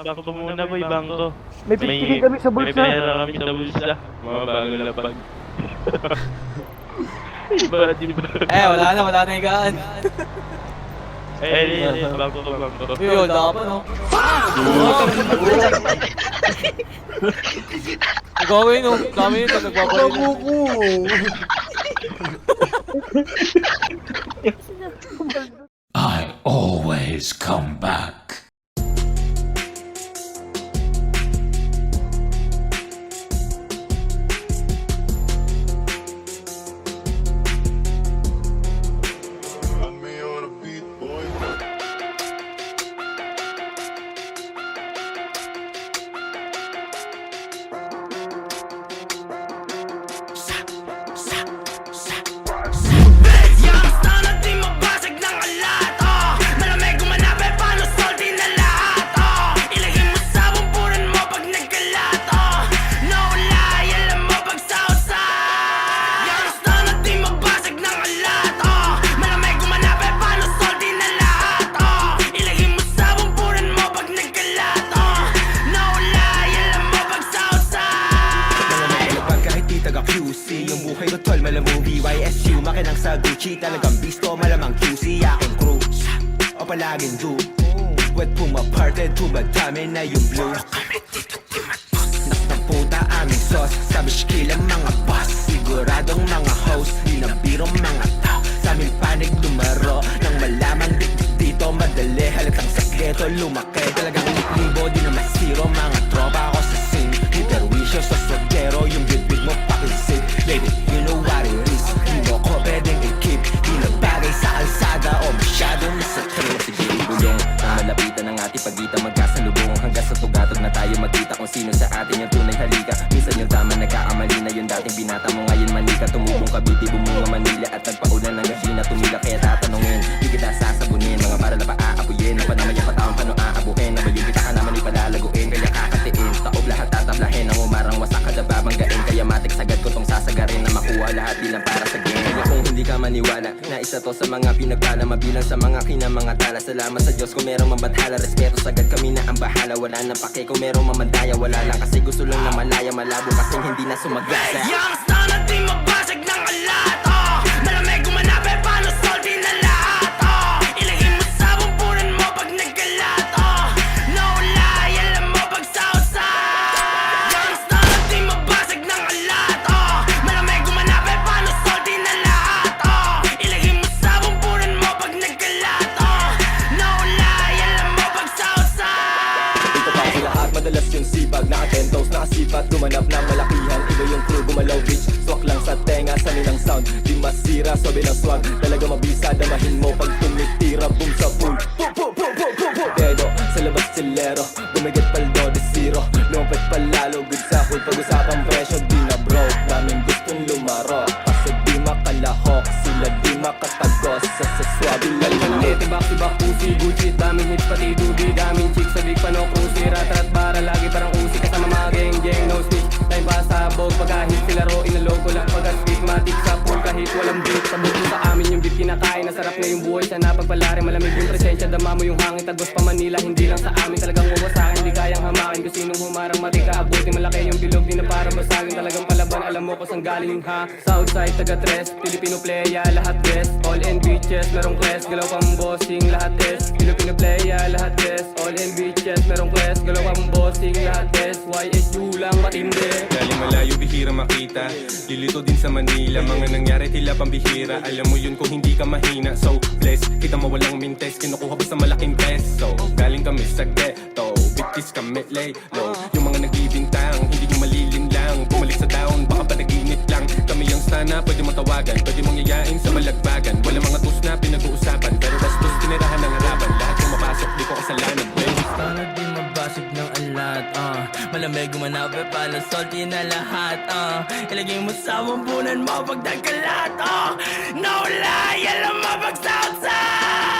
bangko muna boy, bangko. May 50 kami sa bulsa. May pera kami sa bulsa. Mga bago na pag. Iba, diba? Wala na higaan. Bangko. Yun, wala ka pa, no? Gawin, no? Dami nito, nagbabalin. I always come back. Yung buhay ko tol, malamang BYSU Makinang sa Gucci, talagang bisto Malamang QC, aking crew O palaging do Wet pumaparted, tumadami na yung blue Nak ng puta aming sauce Sabi shkill ang mga boss Siguradong mga host Di na birong mga tao Sa aming panig lumaro Nang malamang dito madali Halatang sakreto lumaki Talagang libo di na masiro Mga tropa ako sa scene Hiperwisyo sa sodero Yung bibig mo pakisid Baby, you know what it is Di mo ko pwedeng i-keep Di nagbagay sa kalsada O masyadong nasa trail Sige, ibulong Ang malapitan ng ating pagitan Magkasalubong hanggang sa tugatog na tayo magkita Kung sino sa atin yung tunay halika Minsan yung tama nagkakamali na yung dating binata mo Ngayon manika, tumubong kabiti Bumunga Manila at nagpaulan ng gasina Tumila kaya tatanungin Di kita sasabunin Mga para na paaapuyin Na panamaya pataong paano aabuhin Na bayong kita ka naman ipalalaguin Kaya kakatiin Taob lahat tatablahin Ang umarang wasak kada babanggain Kaya matik sagad ko tong sasagarin Na makuha lahat di lang para sa game Kaya kung hindi ka maniwala Na isa to sa mga pinagpala Mabilang sa mga kinamanga tala Salamat sa Diyos kung merong mabathala Respeto sagad kami na ang bahala Wala nang pake kung merong mamandaya Wala lang kasi gusto lang na malaya Malabo kasing hindi na sumagasa Yang sana di mabasag ng alat Malamig gumanapin paano salty na lahat Ilagay mo sa bumpunan mo pag nagkalat No lie, alam mo pag sausa Yang sana di mabasag ng alat Malamig gumanapin paano salty na lahat Ilagay mo sa bumpunan mo pag nagkalat No lie, alam mo pag sausa Dito pa sa lahat, madalas yung sibag Naka-10 toes, nakasipat, gumanap ng malakihan Iba yung crew, gumalaw bitch Swak lang sa tenga, samin ang sound Di masira, sobe ng swag Talaga mabisa, damahin mo Pag tumitira, boom sa pool Dedo, sa labas silero Bumigat paldo, di zero Lumpet palalo, good sa pool Pag-usapang presyo, di na broke Daming gustong lumaro Kaso di makalahok Sila di makatagos Sa saswabi lalimit Tibak-tibak pusi, Gucci, daming hits pati dugi Daming chicks, sabik pa no cruci Rat-rat bara, lagi parang usi Kasama mga geng-geng, no snitch Time pa sabog, pagkahit silaro Inalog ko lang pag-stigmatic sa pool Kahit walang beat, sabog mo sa amin yung beat Kinakain, nasarap na yung buhay Sana pagpalari, malamig yung presensya Dama mo yung hangin, tagos pa Manila Hindi lang sa amin, talagang uwasakin Hindi kayang hamakin, kung sinong humarang matika Abuti malaki yung bilog, di na para basagin Talagang palaban, alam mo kung saan galing yung ha Southside, taga-tres, Filipino playa Lahat best, all in beaches Merong class, galaw pang bossing Lahat test, Filipino playa Lahat best, all in beaches Merong class, galaw pang bossing Lahat test, YSU lang matindi Galing malayo, bihira makita Lilito din sa Manila Mga nangyari tila pambihira Alam mo yun kung hindi ka mahina So bless, kita mo walang mintes Kinukuha basta malaking peso Galing kami sa ghetto Bitches kami lay low Yung mga nagbibintang Hindi nyo malilinlang Bumalik sa down Baka pa naginit lang Kami yung sana Pwede mong tawagan Pwede mong yayain sa malagbagan Wala mga tus na pinag-uusapan Pero bastos tinirahan ng harapan Lahat yung mapasok Di ko kasalanan Sana di mabasag ng alat Malamig gumanapin paano salty na lahat Ilagay mo sa bumpunan mo pag nagkalat No lie, alam mo pag southside